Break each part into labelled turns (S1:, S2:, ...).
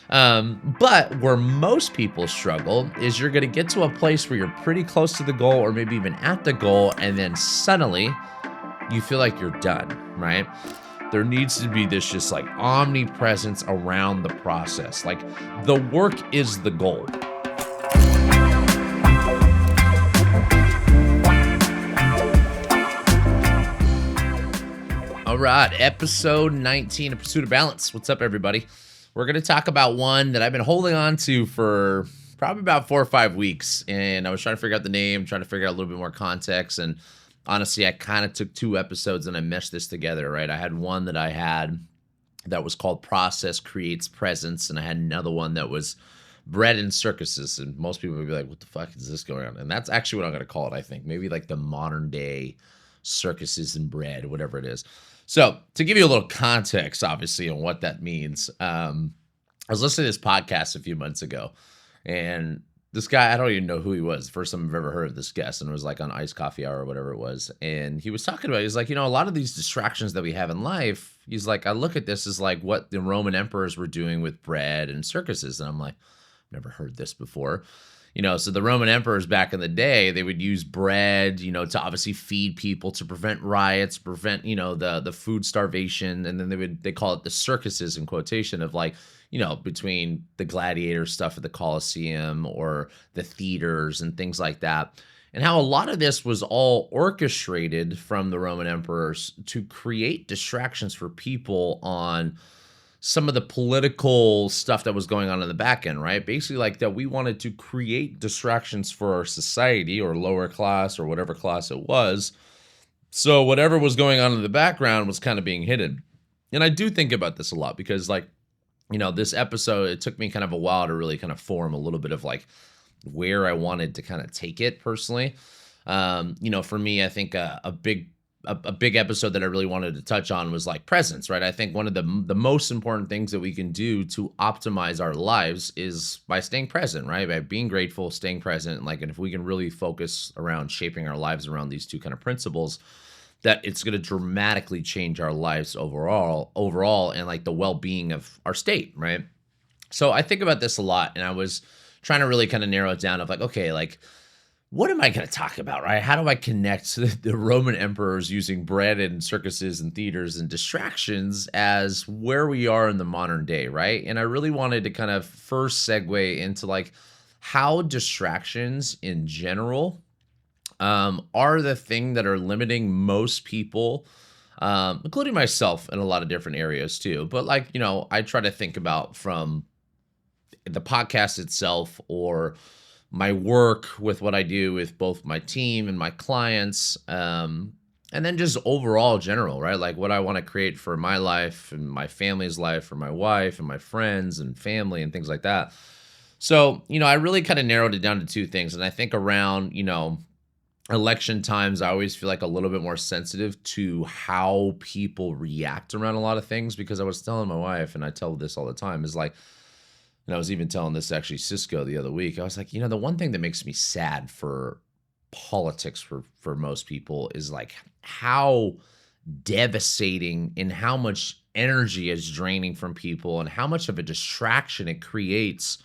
S1: But where most people struggle is you're going to get to a place where you're pretty close to the goal or maybe even at the goal, and then suddenly you feel like you're done, right? There needs to be this just like omnipresence around the process. Like the work is the goal. All right, episode 19 of Pursuit of Balance. What's up, everybody? We're going to talk about one that I've been holding on to for probably about 4 or 5 weeks, and I was trying to figure out the name, trying to figure out a little bit more context, and honestly, I kind of took 2 episodes and I meshed this together, right? I had one that I had that was called Process Creates Presence, and I had another one that was Bread and Circuses, and most people would be like, what the fuck is this going on? And that's actually what I'm going to call it, I think. Maybe like the modern day circuses and bread, whatever it is. So to give you a little context, obviously, on what that means, I was listening to this podcast a few months ago, and this guy, I don't even know who he was. First time I've ever heard of this guest, and it was like on Iced Coffee Hour or whatever it was. And he was talking about, he's like, a lot of these distractions that we have in life, he's like, I look at this as like what the Roman emperors were doing with bread and circuses. And I'm like, never heard this before. So the Roman emperors back in the day, they would use bread, to obviously feed people, to prevent riots, prevent, the food starvation. And then they call it the circuses in quotation of like, between the gladiator stuff at the Colosseum or the theaters and things like that. And how a lot of this was all orchestrated from the Roman emperors to create distractions for people on some of the political stuff that was going on in the back end, right? Basically like that we wanted to create distractions for our society or lower class or whatever class it was. So whatever was going on in the background was kind of being hidden. And I do think about this a lot because like, this episode, it took me kind of a while to really kind of form a little bit of like where I wanted to kind of take it personally. For me, I think a big episode that I really wanted to touch on was like presence, right? I think one of the most important things that we can do to optimize our lives is by staying present, right? By being grateful, staying present. And if we can really focus around shaping our lives around these 2 kind of principles, that it's going to dramatically change our lives overall, and like the well-being of our state, right? So I think about this a lot, and I was trying to really kind of narrow it down of like, okay, like, what am I going to talk about, right? How do I connect the Roman emperors using bread and circuses and theaters and distractions as where we are in the modern day, right? And I really wanted to kind of first segue into like how distractions in general are the thing that are limiting most people, including myself in a lot of different areas too. But like, I try to think about from the podcast itself or my work with what I do with both my team and my clients, and then just overall general, right? Like what I want to create for my life and my family's life, for my wife and my friends and family and things like that. So, I really kind of narrowed it down to 2 things. And I think around, election times, I always feel like a little bit more sensitive to how people react around a lot of things, because I was telling my wife, and I tell this all the time, is like, and I was even telling this actually Cisco the other week. I was like, the one thing that makes me sad for politics for most people is like how devastating and how much energy is draining from people and how much of a distraction it creates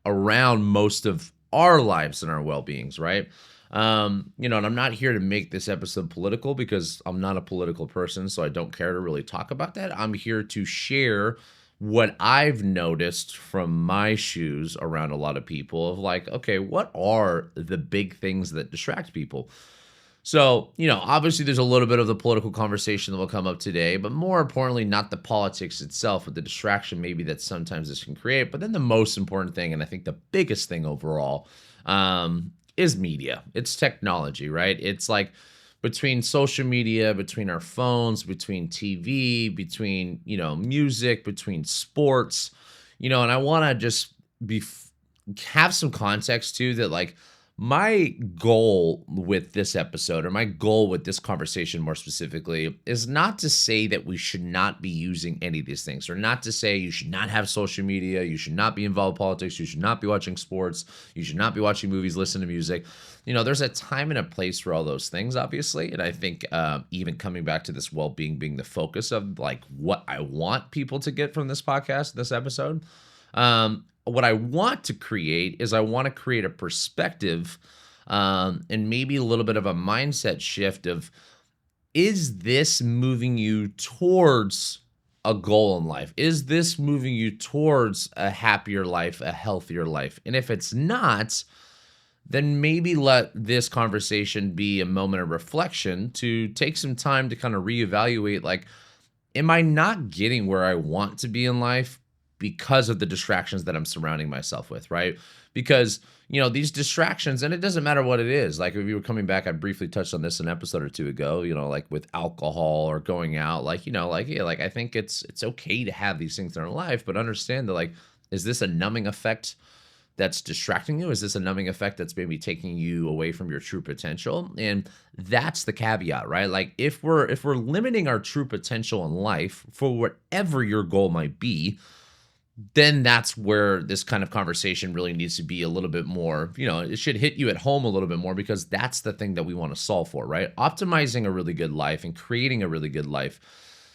S1: around most of our lives and our well-beings, right? And I'm not here to make this episode political because I'm not a political person, so I don't care to really talk about that. I'm here to share what I've noticed from my shoes around a lot of people of like, okay, what are the big things that distract people? So, obviously there's a little bit of the political conversation that will come up today, but more importantly, not the politics itself, but the distraction maybe that sometimes this can create. But then the most important thing, and I think the biggest thing overall, is media. It's technology, right? It's like between social media, between our phones, between TV, between, music, between sports, and I want to just have some context too that like my goal with this episode, or my goal with this conversation more specifically, is not to say that we should not be using any of these things, or not to say you should not have social media, you should not be involved in politics, you should not be watching sports, you should not be watching movies, listen to music. There's a time and a place for all those things, obviously. And I think even coming back to this well-being being the focus of like what I want people to get from this podcast, this episode, What I want to create is I want to create a perspective, and maybe a little bit of a mindset shift of, is this moving you towards a goal in life? Is this moving you towards a happier life, a healthier life? And if it's not, then maybe let this conversation be a moment of reflection to take some time to kind of reevaluate, like, am I not getting where I want to be in life because of the distractions that I'm surrounding myself with, right? Because, these distractions, and it doesn't matter what it is. Like, if you were coming back, I briefly touched on this an episode or two ago, like with alcohol or going out, like, yeah, like I think it's okay to have these things in our life, but understand that, like, is this a numbing effect that's distracting you? Is this a numbing effect that's maybe taking you away from your true potential? And that's the caveat, right? Like, if we're limiting our true potential in life for whatever your goal might be, then that's where this kind of conversation really needs to be a little bit more, it should hit you at home a little bit more, because that's the thing that we want to solve for, right? Optimizing a really good life and creating a really good life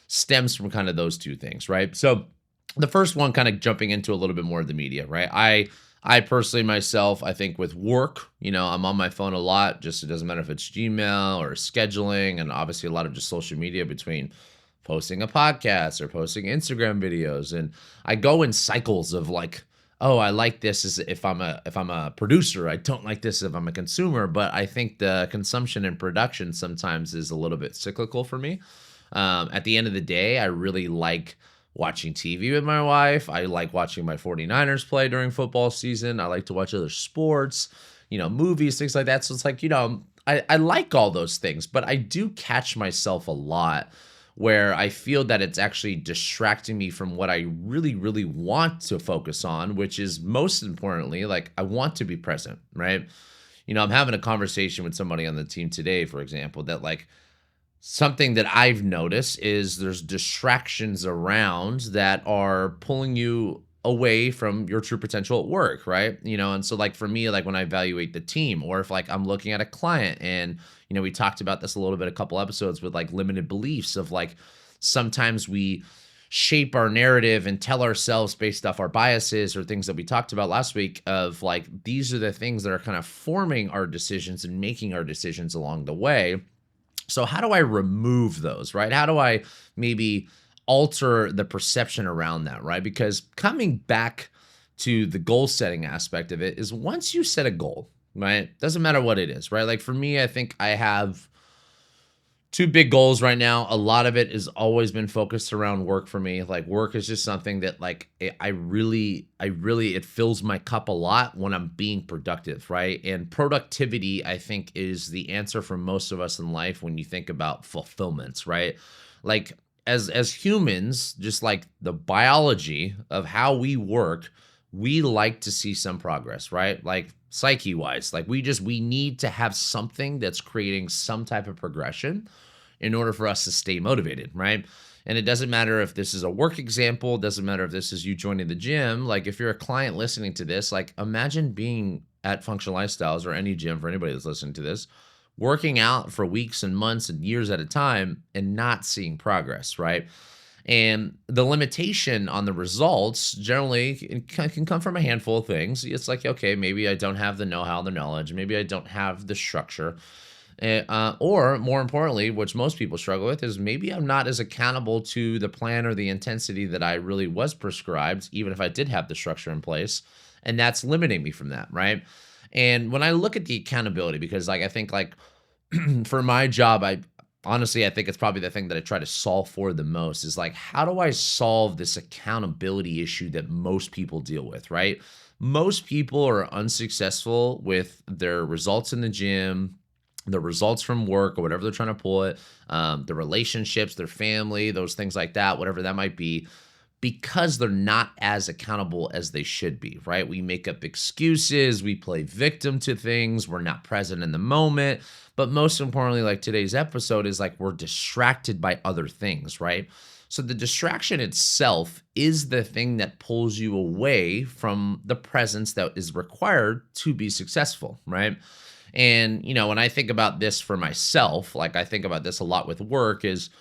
S1: stems from kind of those two things, right? So the first one, kind of jumping into a little bit more of the media, right? I personally myself, I think with work, I'm on my phone a lot. Just, it doesn't matter if it's Gmail or scheduling, and obviously a lot of just social media between posting a podcast or posting Instagram videos. And I go in cycles of like, oh, I like this as if I'm a producer. I don't like this if I'm a consumer. But I think the consumption and production sometimes is a little bit cyclical for me. At the end of the day, I really like watching TV with my wife. I like watching my 49ers play during football season. I like to watch other sports, movies, things like that. So it's like, I like all those things, but I do catch myself a lot where I feel that it's actually distracting me from what I really, really want to focus on, which is most importantly, like, I want to be present, right? I'm having a conversation with somebody on the team today, for example, that, like, something that I've noticed is there's distractions around that are pulling you away from your true potential at work, right? And so, like, for me, like, when I evaluate the team, or if, like, I'm looking at a client, and we talked about this a little bit a couple episodes with, like, limited beliefs of, like, sometimes we shape our narrative and tell ourselves based off our biases or things that we talked about last week of, like, these are the things that are kind of forming our decisions and making our decisions along the way. So how do I remove those, right? How do I maybe alter the perception around that, right? Because coming back to the goal setting aspect of it is, once you set a goal, right? Doesn't matter what it is, right? Like, for me, I think I have two big goals right now. A lot of it has always been focused around work for me. Like, work is just something that, like, I really, it fills my cup a lot when I'm being productive, right? And productivity, I think, is the answer for most of us in life when you think about fulfillments, right? Like, as humans, just like the biology of how we work, we like to see some progress, right? Like, psyche wise, like, we need to have something that's creating some type of progression in order for us to stay motivated, right? And it doesn't matter if this is a work example, it doesn't matter if this is you joining the gym. Like, if you're a client listening to this, like, imagine being at Functional Lifestyles or any gym, for anybody that's listening to this, working out for weeks and months and years at a time and not seeing progress, right? And the limitation on the results generally can come from a handful of things. It's like, okay, maybe I don't have the know-how, the knowledge. Maybe I don't have the structure. Or more importantly, which most people struggle with, is maybe I'm not as accountable to the plan or the intensity that I really was prescribed, even if I did have the structure in place. And that's limiting me from that, right? And when I look at the accountability, because, like, I think, like, for my job, I think it's probably the thing that I try to solve for the most, is like, how do I solve this accountability issue that most people deal with, right? Most people are unsuccessful with their results in the gym, the results from work, or whatever they're trying to pull it, the relationships, their family, those things like that, whatever that might be, because they're not as accountable as they should be, right? We make up excuses, we play victim to things, we're not present in the moment. But most importantly, like today's episode is, like, we're distracted by other things, right? So the distraction itself is the thing that pulls you away from the presence that is required to be successful, right? And, when I think about this for myself, like, I think about this a lot with work, is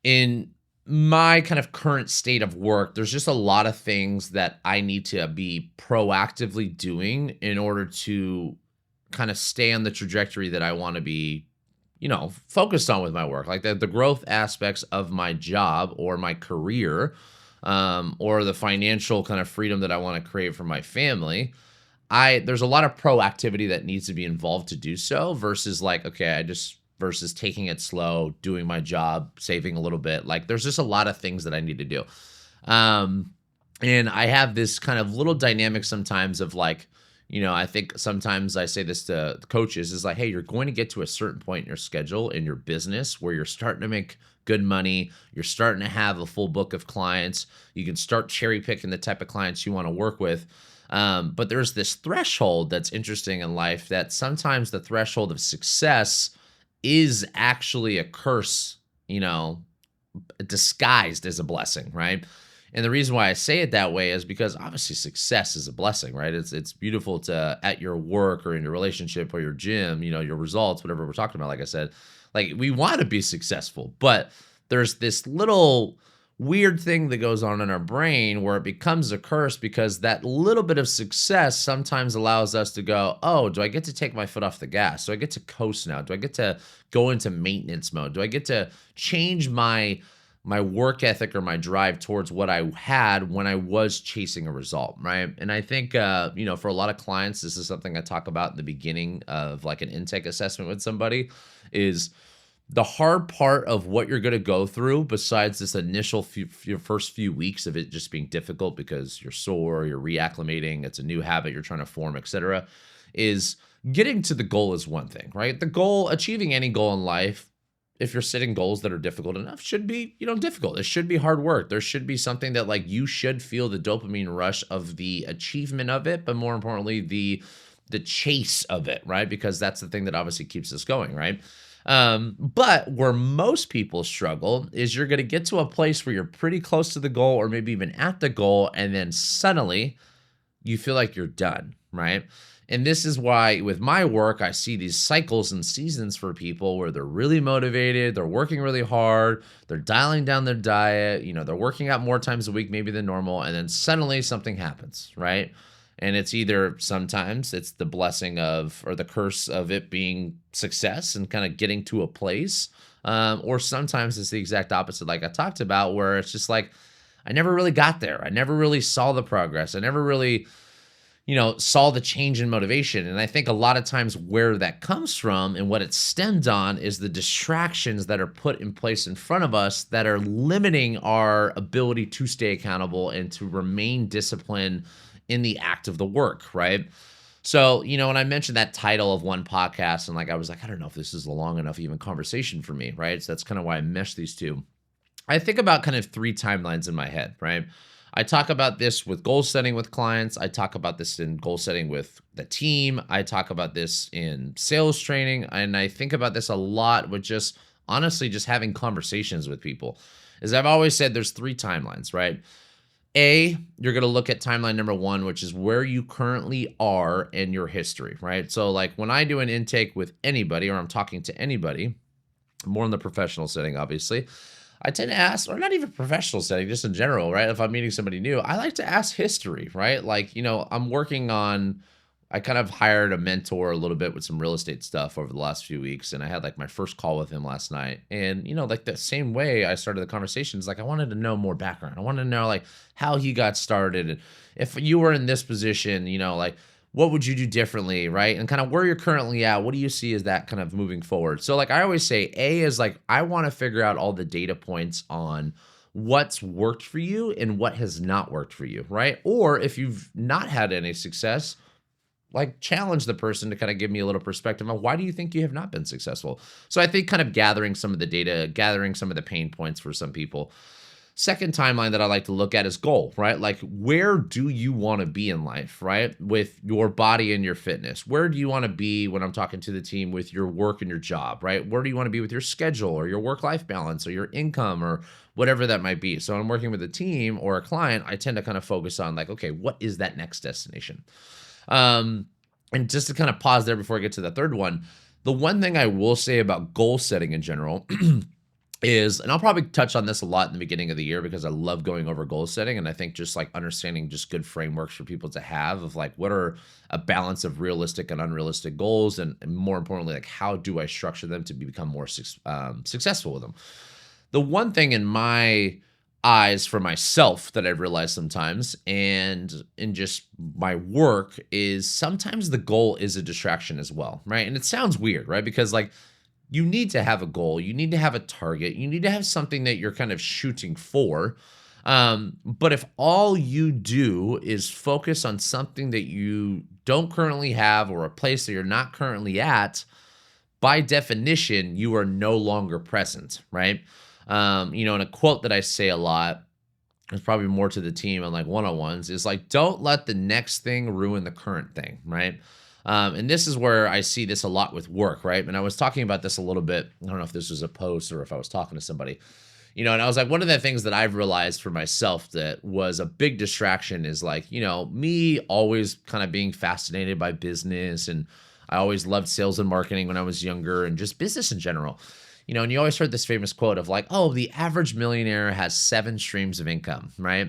S1: in my kind of current state of work, there's just a lot of things that I need to be proactively doing in order to kind of stay on the trajectory that I want to be, focused on with my work. Like the growth aspects of my job or my career, or the financial kind of freedom that I want to create for my family. There's a lot of proactivity that needs to be involved to do so versus like, okay, versus taking it slow, doing my job, saving a little bit. Like there's just a lot of things that I need to do. Um, and I have this kind of little dynamic sometimes of like, I think sometimes I say this to coaches is like, hey, you're going to get to a certain point in your schedule in your business where you're starting to make good money. You're starting to have a full book of clients. You can start cherry picking the type of clients you want to work with. But there's this threshold that's interesting in life that sometimes the threshold of success is actually a curse, disguised as a blessing, right? And the reason why I say it that way is because obviously success is a blessing, right? It's beautiful to at your work or in your relationship or your gym, your results, whatever we're talking about. Like I said, like we want to be successful, but there's this little weird thing that goes on in our brain where it becomes a curse because that little bit of success sometimes allows us to go, oh, do I get to take my foot off the gas? Do I get to coast now? Do I get to go into maintenance mode? Do I get to change my work ethic or my drive towards what I had when I was chasing a result, right? And I think, for a lot of clients, this is something I talk about in the beginning of like an intake assessment with somebody is the hard part of what you're going to go through besides this initial your first few weeks of it just being difficult because you're sore, you're reacclimating, it's a new habit you're trying to form, etc., is getting to the goal is one thing, right? The goal, achieving any goal in life, if you're setting goals that are difficult enough, should be, difficult. It should be hard work. There should be something that like you should feel the dopamine rush of the achievement of it, but more importantly, the chase of it, right? Because that's the thing that obviously keeps us going, right? But where most people struggle is you're going to get to a place where you're pretty close to the goal or maybe even at the goal, and then suddenly you feel like you're done, right? And this is why with my work, I see these cycles and seasons for people where they're really motivated, they're working really hard, they're dialing down their diet, they're working out more times a week maybe than normal, and then suddenly something happens, right? And it's either sometimes it's the blessing of or the curse of it being success and kind of getting to a place, or sometimes it's the exact opposite, like I talked about, where it's just like, I never really got there. I never really saw the progress. I never really saw the change in motivation. And I think a lot of times where that comes from and what it stemmed on is the distractions that are put in place in front of us that are limiting our ability to stay accountable and to remain disciplined in the act of the work, right? So, when I mentioned that title of one podcast and like, I was like, I don't know if this is a long enough even conversation for me, right? So that's kind of why I meshed these two. I think about kind of 3 timelines in my head, right? I talk about this with goal setting with clients. I talk about this in goal setting with the team. I talk about this in sales training. And I think about this a lot with just honestly just having conversations with people. As I've always said, there's 3 timelines, right? You're going to look at timeline number 1, which is where you currently are in your history, right? So like when I do an intake with anybody or I'm talking to anybody, more in the professional setting, obviously, I tend to ask, or not even professional setting, just in general, right? If I'm meeting somebody new, I like to ask history, right? Like, I kind of hired a mentor a little bit with some real estate stuff over the last few weeks. And I had like my first call with him last night. And, like the same way I started the conversation is like, I wanted to know more background. I wanted to know like how he got started. And if you were in this position, like, what would you do differently, right? And kind of where you're currently at, what do you see as that kind of moving forward? So like I always say, A is like, I want to figure out all the data points on what's worked for you and what has not worked for you, right? Or if you've not had any success, like challenge the person to kind of give me a little perspective on why do you think you have not been successful? So I think kind of gathering some of the data, gathering some of the pain points for some people. Second timeline that I like to look at is goal, right? Like where do you want to be in life, right? With your body and your fitness. Where do you want to be when I'm talking to the team with your work and your job, right? Where do you want to be with your schedule or your work-life balance or your income or whatever that might be? So when I'm working with a team or a client, I tend to kind of focus on like, okay, what is that next destination? And just to kind of pause there before I get to the third one, the one thing I will say about goal setting in general is, and I'll probably touch on this a lot in the beginning of the year because I love going over goal setting. And I think just like understanding just good frameworks for people to have of like what are a balance of realistic and unrealistic goals. And more importantly, like how do I structure them to become more successful with them? The one thing in my eyes for myself that I've realized sometimes and in just my work is sometimes the goal is a distraction as well, right? And it sounds weird, right? Because like you need to have a goal, you need to have a target, you need to have something that you're kind of shooting for. But if all you do is focus on something that you don't currently have or a place that you're not currently at, by definition, you are no longer present, right? And a quote that I say a lot, it's probably more to the team on like one-on-ones, is like, don't let the next thing ruin the current thing, right? And this is where I see this a lot with work, right? And I was talking about this a little bit. I don't know if this was a post or if I was talking to somebody, and I was like, one of the things that I've realized for myself that was a big distraction is like, me always kind of being fascinated by business. And I always loved sales and marketing when I was younger and just business in general. And you always heard this famous quote of like, oh, the average millionaire has 7 streams of income, right?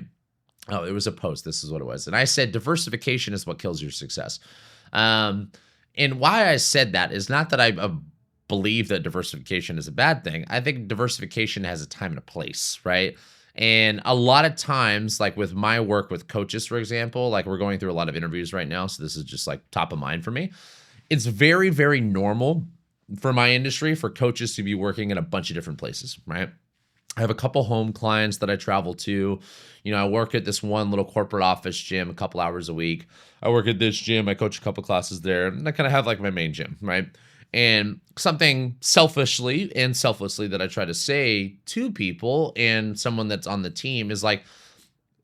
S1: Oh, it was a post. This is what it was. And I said, diversification is what kills your success. And why I said that is not that I believe that diversification is a bad thing. I think diversification has a time and a place, right? And a lot of times, like with my work with coaches, for example, like we're going through a lot of interviews right now. So this is just like top of mind for me. It's very, very normal for my industry for coaches to be working in a bunch of different places, right? I have a couple home clients that I travel to. I work at this one little corporate office gym a couple hours a week. I work at this gym. I coach a couple classes there. And I kind of have like my main gym, right? And something selfishly and selflessly that I try to say to people and someone that's on the team is like,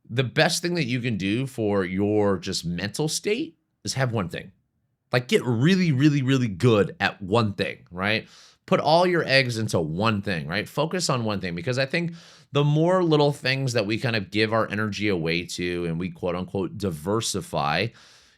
S1: the best thing that you can do for your just mental state is have one thing. Like get really, really, really good at one thing, right? Put all your eggs into one thing, right? Focus on one thing, because I think the more little things that we kind of give our energy away to and we quote unquote diversify,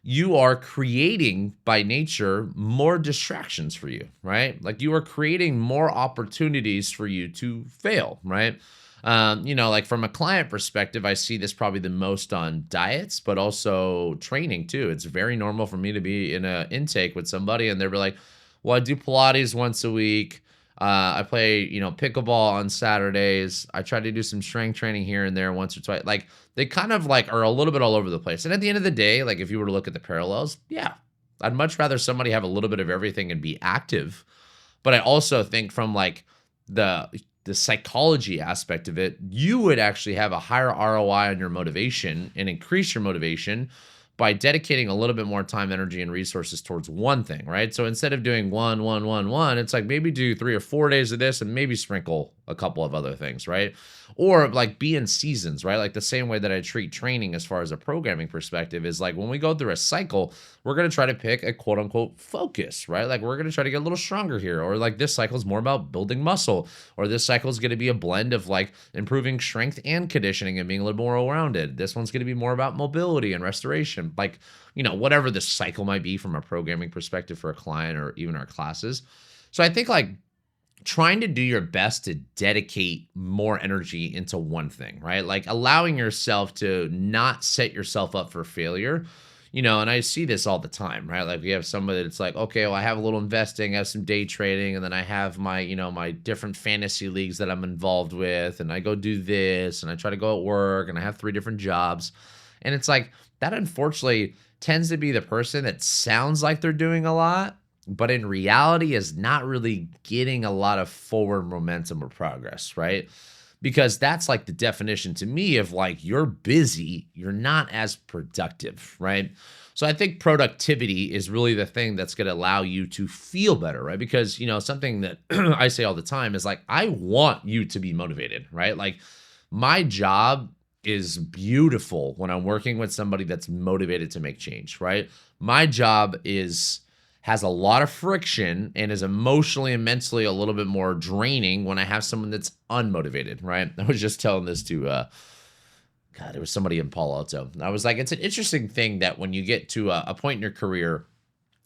S1: you are creating by nature more distractions for you, right? Like you are creating more opportunities for you to fail, right? Like from a client perspective, I see this probably the most on diets, but also training too. It's very normal for me to be in an intake with somebody and they're like, well, I do Pilates once a week. I play, pickleball on Saturdays. I try to do some strength training here and there once or twice. Like they kind of like are a little bit all over the place. And at the end of the day, like if you were to look at the parallels, yeah, I'd much rather somebody have a little bit of everything and be active. But I also think from like the psychology aspect of it, you would actually have a higher ROI on your motivation and increase your motivation by dedicating a little bit more time, energy, and resources towards one thing, right? So instead of doing one, it's like maybe do 3 or 4 days of this and maybe sprinkle a couple of other things, right? Or like be in seasons, right? Like the same way that I treat training as far as a programming perspective is like when we go through a cycle, we're going to try to pick a quote unquote focus, right? Like we're going to try to get a little stronger here. Or like this cycle is more about building muscle. Or this cycle is going to be a blend of like improving strength and conditioning and being a little more well-rounded. This one's going to be more about mobility and restoration. Like, whatever the cycle might be from a programming perspective for a client or even our classes. So I think like trying to do your best to dedicate more energy into one thing, right? Like allowing yourself to not set yourself up for failure, and I see this all the time, right? Like we have somebody that's like, okay, well, I have a little investing, I have some day trading, and then I have my, my different fantasy leagues that I'm involved with, and I go do this, and I try to go at work, and I have 3 different jobs. And it's like, that unfortunately tends to be the person that sounds like they're doing a lot, but in reality is not really getting a lot of forward momentum or progress, right? Because that's like the definition to me of like, you're busy, you're not as productive, right? So I think productivity is really the thing that's going to allow you to feel better, right? Because, something that I say all the time is like, I want you to be motivated, right? Like my job is beautiful when I'm working with somebody that's motivated to make change, right? My job has a lot of friction and is emotionally and mentally a little bit more draining when I have someone that's unmotivated, right? I was just telling this to, it was somebody in Palo Alto. I was like, it's an interesting thing that when you get to a point in your career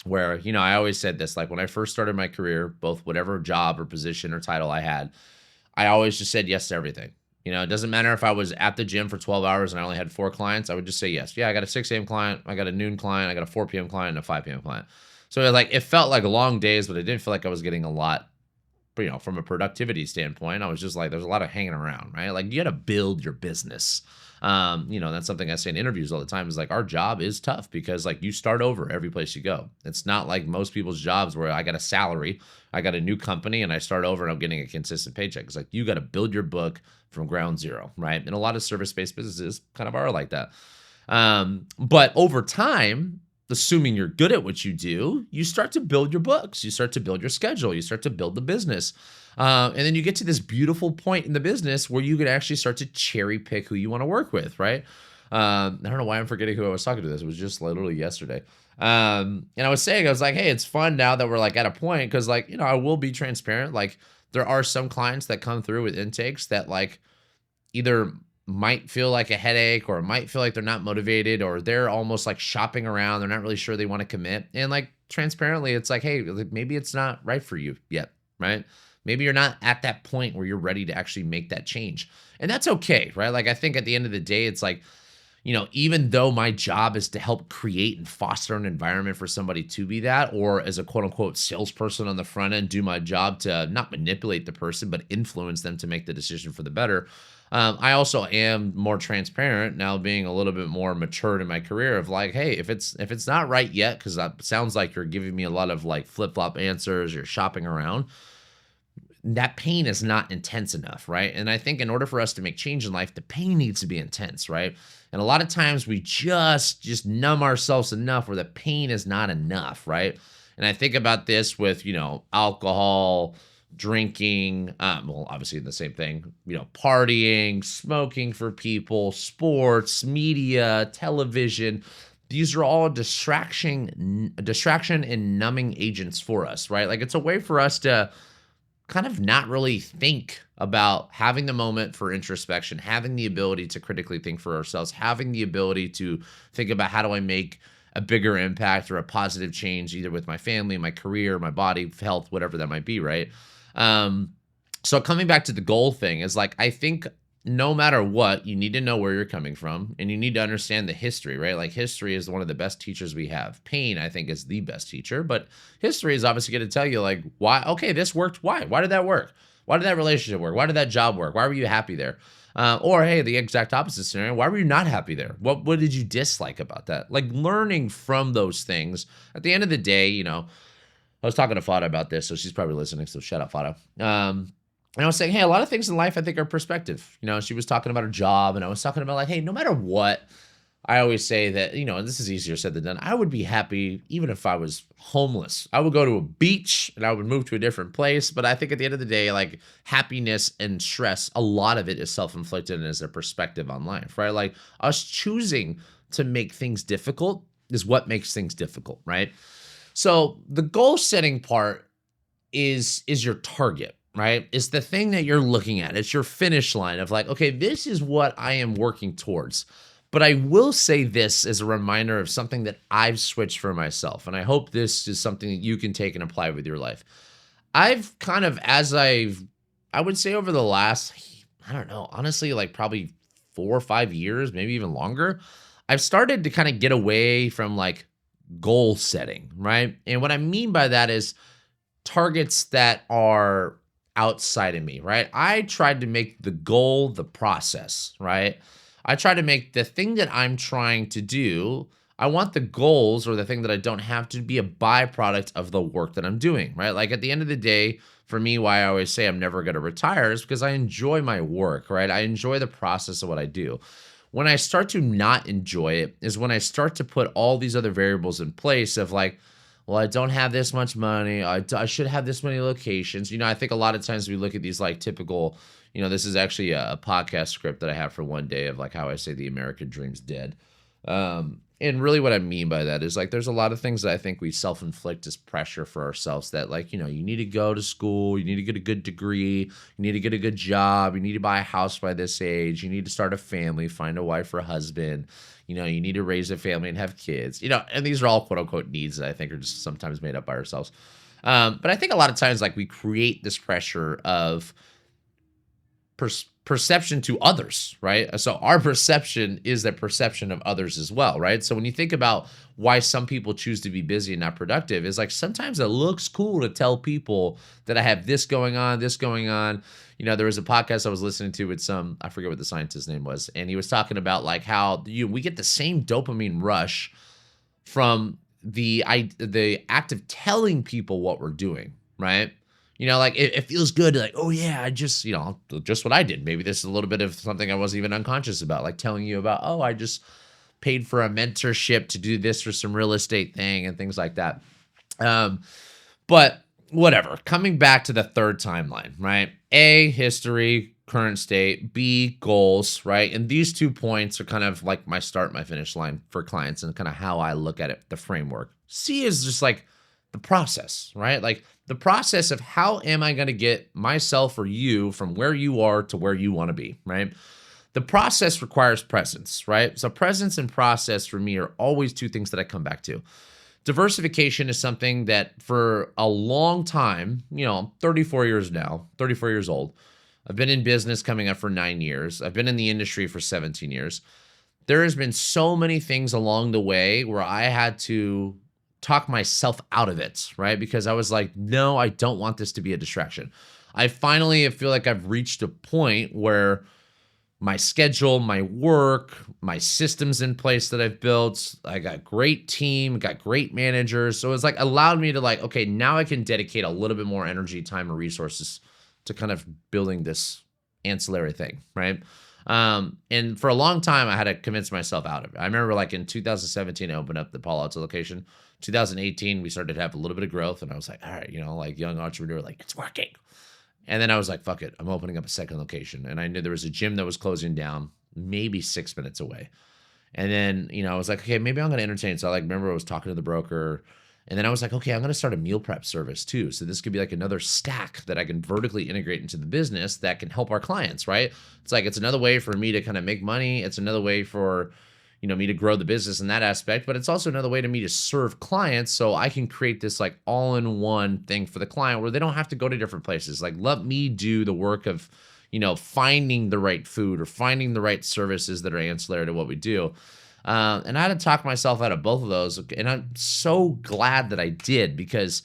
S1: where, I always said this, like when I first started my career, both whatever job or position or title I had, I always just said yes to everything. It doesn't matter if I was at the gym for 12 hours and I only had 4 clients. I would just say yes. Yeah, I got a 6 a.m. client, I got a noon client, I got a 4 p.m. client, and a 5 p.m. client. So it felt like long days, but I didn't feel like I was getting a lot. From a productivity standpoint, I was just like, there's a lot of hanging around, right? Like, you got to build your business. That's something I say in interviews all the time is like, our job is tough because like you start over every place you go. It's not like most people's jobs where I got a salary, I got a new company and I start over and I'm getting a consistent paycheck. It's like, you got to build your book from ground zero, right? And a lot of service-based businesses kind of are like that. But over time, assuming you're good at what you do, you start to build your books, you start to build your schedule, you start to build the business. And then you get to this beautiful point in the business where you can actually start to cherry pick who you want to work with, right? I don't know why I'm forgetting who I was talking to this. It was just literally yesterday. And I was saying, I was like, hey, it's fun now that we're like at a point because like, I will be transparent. Like there are some clients that come through with intakes that like either might feel like a headache or might feel like they're not motivated or they're almost like shopping around. They're not really sure they want to commit. And like transparently, it's like, hey, maybe it's not right for you yet, right? Maybe you're not at that point where you're ready to actually make that change. And that's okay, right? Like I think at the end of the day, it's like, even though my job is to help create and foster an environment for somebody to be that, or as a quote unquote salesperson on the front end, do my job to not manipulate the person, but influence them to make the decision for the better. I also am more transparent now, being a little bit more matured in my career of like, hey, if it's not right yet, because that sounds like you're giving me a lot of like flip-flop answers, you're shopping around, that pain is not intense enough, right? And I think in order for us to make change in life, the pain needs to be intense, right? And a lot of times we just numb ourselves enough where the pain is not enough, right? And I think about this with, alcohol, drinking, well, obviously the same thing, partying, smoking for people, sports, media, television. These are all distraction and numbing agents for us, right? Like it's a way for us to kind of not really think about having the moment for introspection, having the ability to critically think for ourselves, having the ability to think about how do I make a bigger impact or a positive change, either with my family, my career, my body, health, whatever that might be, right? So coming back to the goal thing is like, I think no matter what, you need to know where you're coming from and you need to understand the history, right? Like history is one of the best teachers we have. Pain, I think, is the best teacher, but history is obviously going to tell you like, why, okay, this worked. Why? Why did that work? Why did that relationship work? Why did that job work? Why were you happy there? Or hey, the exact opposite scenario. Why were you not happy there? What did you dislike about that? Like learning from those things. At the end of the day, I was talking to Fada about this, so she's probably listening. So shout out Fada. And I was saying, hey, a lot of things in life I think are perspective. She was talking about her job, and I was talking about like, hey, no matter what, I always say that, and this is easier said than done, I would be happy even if I was homeless. I would go to a beach and I would move to a different place. But I think at the end of the day, like happiness and stress, a lot of it is self-inflicted and is a perspective on life, right? Like us choosing to make things difficult is what makes things difficult, right? So the goal setting part is your target, right? It's the thing that you're looking at. It's your finish line of like, okay, this is what I am working towards. But I will say this as a reminder of something that I've switched for myself. And I hope this is something that you can take and apply with your life. I've kind of, I would say over the last, I don't know, honestly, like probably 4 or 5 years, maybe even longer, I've started to kind of get away from like goal setting, right? And what I mean by that is targets that are outside of me, right? I tried to make the goal the process, right? I try to make the thing that I'm trying to do, I want the goals or the thing that I don't have to be a byproduct of the work that I'm doing, right? Like at the end of the day, for me, why I always say I'm never going to retire is because I enjoy my work, right? I enjoy the process of what I do. When I start to not enjoy it is when I start to put all these other variables in place of like, well, I don't have this much money. I should have this many locations. I think a lot of times we look at these like typical, this is actually a podcast script that I have for one day of like how I say the American dream's dead. And really what I mean by that is like, there's a lot of things that I think we self-inflict as pressure for ourselves that like, you need to go to school, you need to get a good degree, you need to get a good job, you need to buy a house by this age, you need to start a family, find a wife or a husband, you need to raise a family and have kids, and these are all quote unquote needs that I think are just sometimes made up by ourselves. But I think a lot of times like we create this pressure of perception to others, right? So our perception is the perception of others as well, right? So when you think about why some people choose to be busy and not productive, is like sometimes it looks cool to tell people that I have this going on, this going on. There was a podcast I was listening to with I forget what the scientist's name was, and he was talking about like how we get the same dopamine rush from the act of telling people what we're doing, right? Like it feels good to like, oh yeah, I just, just what I did. Maybe this is a little bit of something I wasn't even unconscious about, like telling you about, oh, I just paid for a mentorship to do this for some real estate thing and things like that. But whatever, coming back to the third timeline, right? A, history, current state, B, goals, right? And these 2 points are kind of like my start, my finish line for clients and kind of how I look at it, the framework. C is just like the process, right? Like the process of how am I going to get myself or you from where you are to where you want to be, right? The process requires presence, right? So presence and process for me are always 2 things that I come back to. Diversification is something that for a long time, I'm 34 years now, 34 years old. I've been in business coming up for 9 years. I've been in the industry for 17 years. There has been so many things along the way where I had to talk myself out of it, right? Because I was like, no, I don't want this to be a distraction. I finally feel like I've reached a point where my schedule, my work, my systems in place that I've built, I got great team, got great managers. So it's like allowed me to like, okay, now I can dedicate a little bit more energy, time, and resources to kind of building this ancillary thing, right? And for a long time, I had to convince myself out of it. I remember like in 2017, I opened up the Palo Alto location. 2018, we started to have a little bit of growth. And I was like, all right, like young entrepreneur, like it's working. And then I was like, fuck it, I'm opening up a second location. And I knew there was a gym that was closing down maybe 6 minutes away. And then, I was like, okay, maybe I'm going to entertain. So I remember I was talking to the broker. And then I was like, okay, I'm going to start a meal prep service too. So this could be like another stack that I can vertically integrate into the business that can help our clients, right? It's another way for me to kind of make money. It's another way for, me to grow the business in that aspect, but it's also another way to me to serve clients. So I can create this like all-in-one thing for the client where they don't have to go to different places. Like let me do the work of, finding the right food or finding the right services that are ancillary to what we do. And I had to talk myself out of both of those. And I'm so glad that I did, because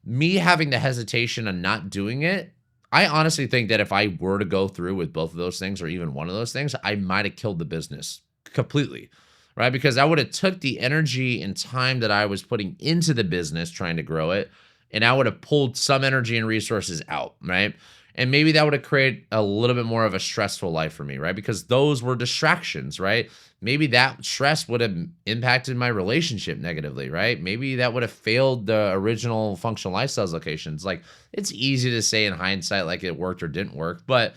S1: me having the hesitation and not doing it, I honestly think that if I were to go through with both of those things or even one of those things, I might have killed the business completely, right? Because I would have took the energy and time that I was putting into the business trying to grow it, and I would have pulled some energy and resources out, right? And maybe that would have created a little bit more of a stressful life for me, right? Because those were distractions, right? Maybe that stress would have impacted my relationship negatively, right? Maybe that would have failed the original functional lifestyles locations. Like it's easy to say in hindsight, like it worked or didn't work. But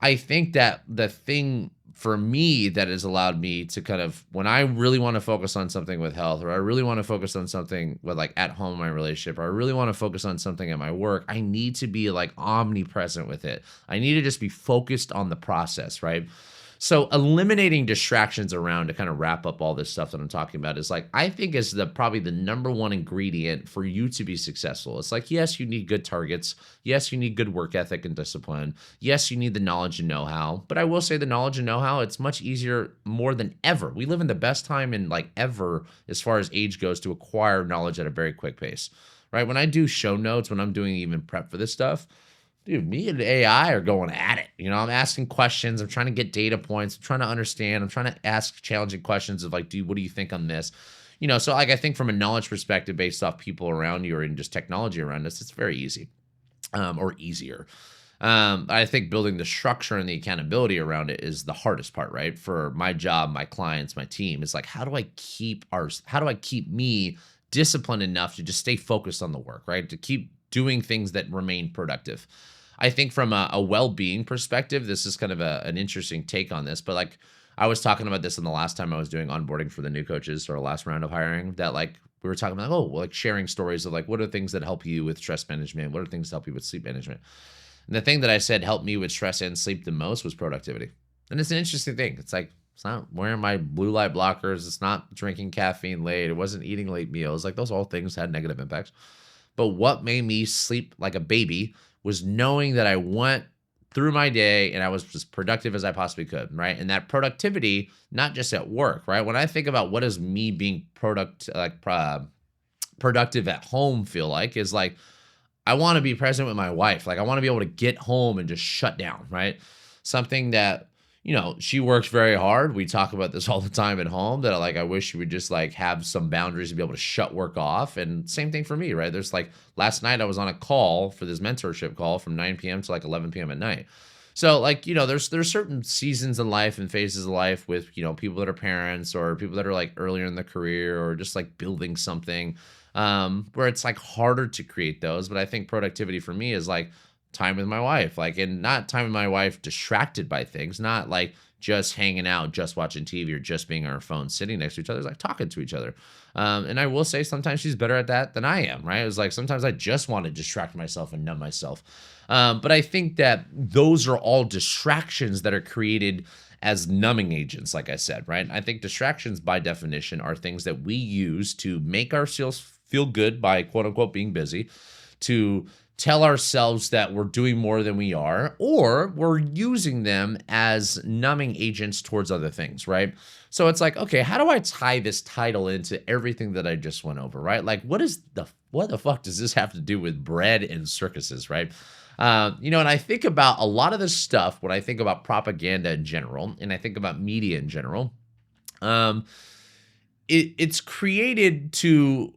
S1: I think that the thing for me that has allowed me to kind of, when I really want to focus on something with health, or I really want to focus on something with like at home in my relationship, or I really want to focus on something at my work, I need to be like omnipresent with it. I need to just be focused on the process, right? So eliminating distractions around to kind of wrap up all this stuff that I'm talking about is like, I think is probably the number one ingredient for you to be successful. It's like, yes, you need good targets. Yes, you need good work ethic and discipline. Yes, you need the knowledge and know-how. But I will say the knowledge and know-how, it's much easier more than ever. We live in the best time in like ever as far as age goes to acquire knowledge at a very quick pace, right? When I do show notes, when I'm doing even prep for this stuff, dude, me and AI are going at it. I'm asking questions. I'm trying to get data points. I'm trying to understand. I'm trying to ask challenging questions of like, dude, what do you think on this? So like I think from a knowledge perspective, based off people around you or in just technology around us, it's very easy or easier. I think building the structure and the accountability around it is the hardest part, right? For my job, my clients, my team, it's like, how do I keep me disciplined enough to just stay focused on the work, right? To keep doing things that remain productive. I think from a well-being perspective, this is kind of an interesting take on this, but like I was talking about this in the last time I was doing onboarding for the new coaches or last round of hiring, that like we were talking about, like sharing stories of like, what are things that help you with stress management? What are things that help you with sleep management? And the thing that I said helped me with stress and sleep the most was productivity. And it's an interesting thing. It's like, it's not wearing my blue light blockers. It's not drinking caffeine late. It wasn't eating late meals. Like those all things had negative impacts. But what made me sleep like a baby was knowing that I went through my day and I was as productive as I possibly could, right? And that productivity, not just at work, right? When I think about what is me being productive at home feel like is like I want to be present with my wife. Like I want to be able to get home and just shut down, right? Something that, she works very hard. We talk about this all the time at home that like I wish she would just like have some boundaries to be able to shut work off. And same thing for me, right? There's like last night I was on a call for this mentorship call from 9 p.m. to like 11 p.m. at night. So like, there's certain seasons in life and phases of life with, people that are parents or people that are like earlier in the career or just like building something where it's like harder to create those. But I think productivity for me is like time with my wife, like, and not time with my wife distracted by things, not like just hanging out, just watching TV or just being on our phone, sitting next to each other, it's like talking to each other. And I will say sometimes she's better at that than I am, right? It was like sometimes I just want to distract myself and numb myself. But I think that those are all distractions that are created as numbing agents, like I said, right? I think distractions by definition are things that we use to make ourselves feel good by quote unquote being busy, to tell ourselves that we're doing more than we are, or we're using them as numbing agents towards other things, right? So it's like, okay, how do I tie this title into everything that I just went over, right? Like, what the fuck does this have to do with bread and circuses, right? And I think about a lot of this stuff when I think about propaganda in general, and I think about media in general. It's created to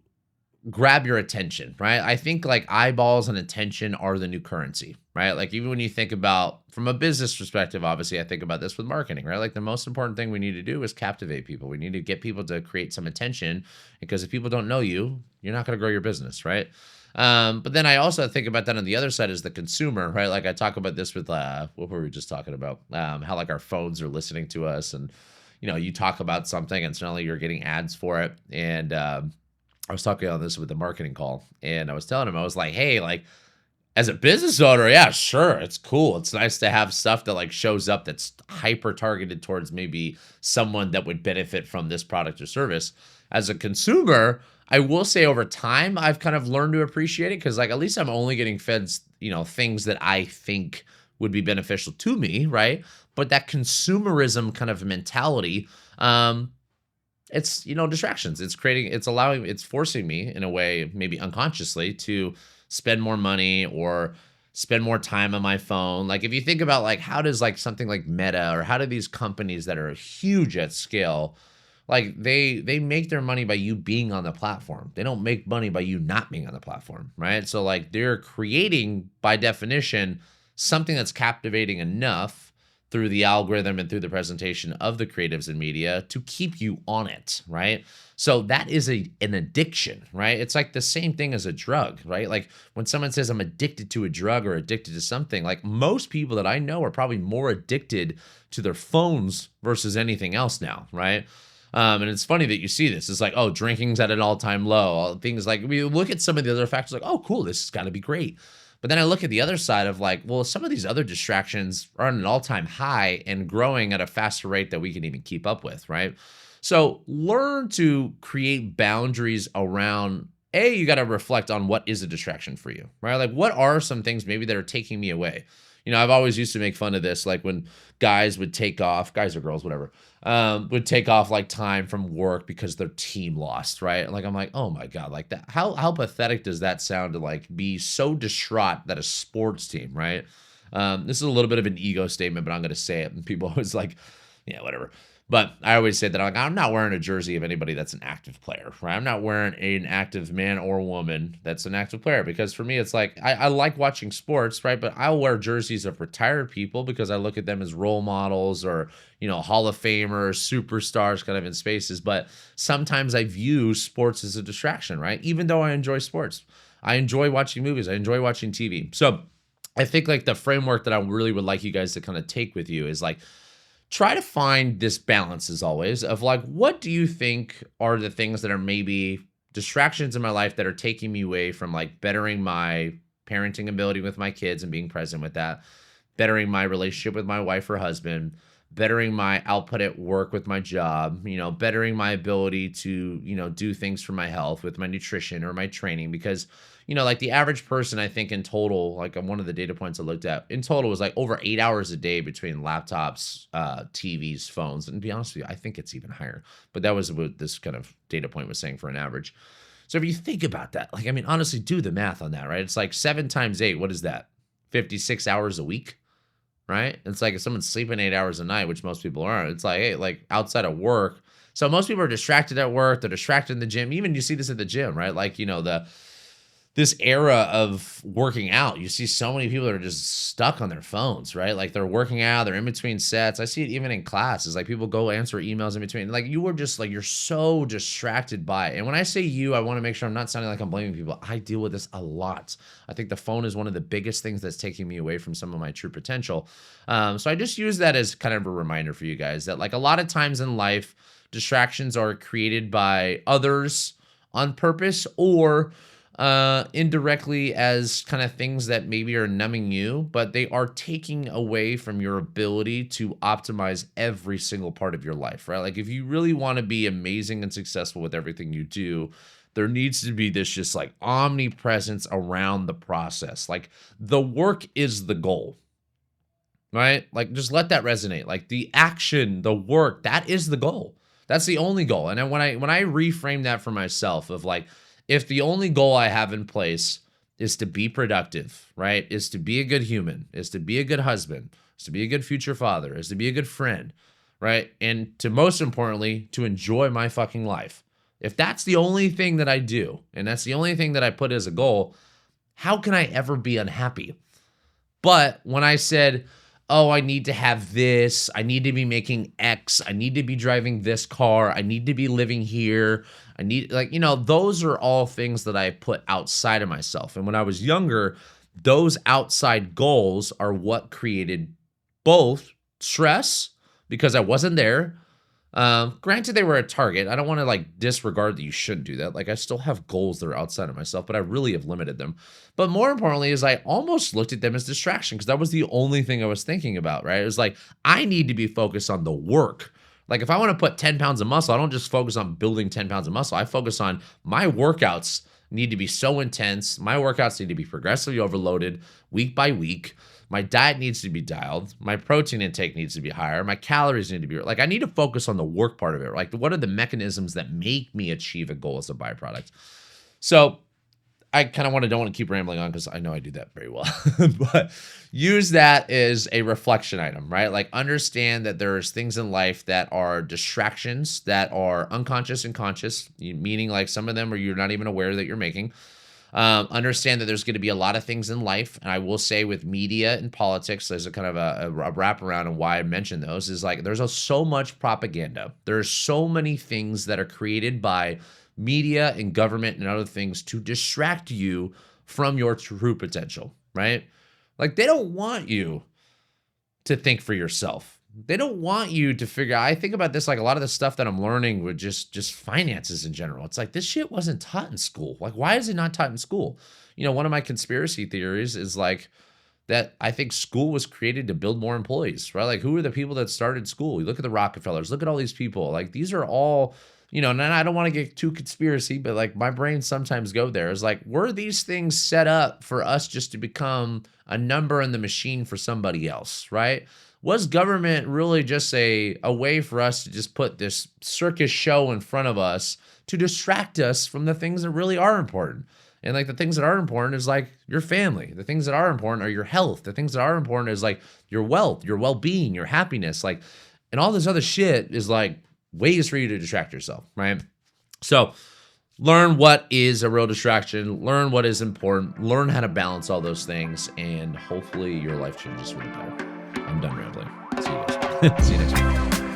S1: grab your attention, right? I think like eyeballs and attention are the new currency, right? Like even when you think about from a business perspective, obviously I think about this with marketing, right? Like the most important thing we need to do is captivate people. We need to get people to create some attention because if people don't know you, you're not going to grow your business, right? But then I also think about that on the other side as the consumer, right? Like I talk about this with, what were we just talking about? How like our phones are listening to us and, you talk about something and suddenly you're getting ads for it. And, I was talking on this with the marketing call and I was telling him, I was like, hey, like as a business owner, yeah, sure. It's cool. It's nice to have stuff that like shows up that's hyper targeted towards maybe someone that would benefit from this product or service. As a consumer, I will say over time, I've kind of learned to appreciate it because like at least I'm only getting fed, things that I think would be beneficial to me, right? But that consumerism kind of mentality, it's distractions. It's forcing me in a way, maybe unconsciously, to spend more money or spend more time on my phone. Like if you think about like how does like something like Meta or how do these companies that are huge at scale, like they make their money by you being on the platform. They don't make money by you not being on the platform, right? So like they're creating by definition something that's captivating enough through the algorithm and through the presentation of the creatives and media to keep you on it, right? So that is an addiction, right? It's like the same thing as a drug, right? Like when someone says I'm addicted to a drug or addicted to something, like most people that I know are probably more addicted to their phones versus anything else now, right? And it's funny that you see this. It's like, oh, drinking's at an all-time low. Things like we look at some of the other factors like, oh, cool, this has got to be great. But then I look at the other side of like, well, some of these other distractions are at an all-time high and growing at a faster rate that we can even keep up with, right? So learn to create boundaries around, you got to reflect on what is a distraction for you, right? Like what are some things maybe that are taking me away? I've always used to make fun of this, like when guys would take off, guys or girls, whatever, would take off like time from work because their team lost, right? Like I'm like, oh my God, like that. How pathetic does that sound to like be so distraught that a sports team, right? This is a little bit of an ego statement, but I'm going to say it. And people always like, yeah, whatever. But I always say that I'm not wearing a jersey of anybody that's an active player, right? I'm not wearing an active man or woman that's an active player because for me, it's like I like watching sports, right? But I'll wear jerseys of retired people because I look at them as role models or, Hall of Famers, superstars kind of in spaces. But sometimes I view sports as a distraction, right? Even though I enjoy sports, I enjoy watching movies, I enjoy watching TV. So I think like the framework that I really would like you guys to kind of take with you is like, try to find this balance as always of like, what do you think are the things that are maybe distractions in my life that are taking me away from like bettering my parenting ability with my kids and being present with that, bettering my relationship with my wife or husband, bettering my output at work with my job, bettering my ability to, do things for my health with my nutrition or my training. Because, like the average person, I think in total, like on one of the data points I looked at, in total was like over 8 hours a day between laptops, TVs, phones. And to be honest with you, I think it's even higher. But that was what this kind of data point was saying for an average. So if you think about that, like, I mean, honestly, do the math on that, right? It's like 7 times 8. What is that? 56 hours a week, right? It's like if someone's sleeping 8 hours a night, which most people aren't, it's like, hey, like outside of work. So most people are distracted at work. They're distracted in the gym. Even you see this at the gym, right? Like, this era of working out, you see so many people that are just stuck on their phones, right? Like they're working out, they're in between sets. I see it even in classes. Like people go answer emails in between. Like you were just like, you're so distracted by it. And when I say you, I want to make sure I'm not sounding like I'm blaming people. I deal with this a lot. I think the phone is one of the biggest things that's taking me away from some of my true potential. So I just use that as kind of a reminder for you guys that like a lot of times in life, distractions are created by others on purpose or indirectly as kind of things that maybe are numbing you, but they are taking away from your ability to optimize every single part of your life, right? Like if you really want to be amazing and successful with everything you do, there needs to be this just like omnipresence around the process. Like the work is the goal, right? Like just let that resonate. Like the action, the work, that is the goal. That's the only goal. And then when I reframe that for myself of like, if the only goal I have in place is to be productive, right? Is to be a good human, is to be a good husband, is to be a good future father, is to be a good friend, right? And to most importantly, to enjoy my fucking life. If that's the only thing that I do, and that's the only thing that I put as a goal, how can I ever be unhappy? But when I said, oh, I need to have this, I need to be making X, I need to be driving this car, I need to be living here, I need, like, those are all things that I put outside of myself. And when I was younger, those outside goals are what created both stress because I wasn't there. Granted, they were a target. I don't want to like disregard that you shouldn't do that. Like I still have goals that are outside of myself, but I really have limited them. But more importantly is I almost looked at them as distraction because that was the only thing I was thinking about, right? It was like, I need to be focused on the work. Like if I want to put 10 pounds of muscle, I don't just focus on building 10 pounds of muscle. I focus on my workouts need to be so intense. My workouts need to be progressively overloaded week by week. My diet needs to be dialed. My protein intake needs to be higher. My calories need to be like, I need to focus on the work part of it. Like what are the mechanisms that make me achieve a goal as a byproduct? So I kind of don't want to keep rambling on because I know I do that very well, but use that as a reflection item, right? Like understand that there's things in life that are distractions that are unconscious and conscious, meaning like some of them are you're not even aware that you're making. Understand that there's going to be a lot of things in life. And I will say with media and politics, there's a kind of a wraparound and why I mentioned those is like, there's so much propaganda. There's so many things that are created by media and government and other things to distract you from your true potential, right? Like they don't want you to think for yourself. They don't want you to figure out. I think about this, like a lot of the stuff that I'm learning with just finances in general. It's like, this shit wasn't taught in school. Like, why is it not taught in school? One of my conspiracy theories is like that I think school was created to build more employees, right? Like who are the people that started school? You look at the Rockefellers, look at all these people. Like these are all, and I don't want to get too conspiracy, but like my brain sometimes go there. It's like, were these things set up for us just to become a number in the machine for somebody else, right? Was government really just a way for us to just put this circus show in front of us to distract us from the things that really are important? And like the things that are important is like your family. The things that are important are your health. The things that are important is like your wealth, your well-being, your happiness, like, and all this other shit is like ways for you to distract yourself, right? So learn what is a real distraction, learn what is important, learn how to balance all those things, and hopefully your life changes for the better. I'm done rambling. See you guys. See you next week.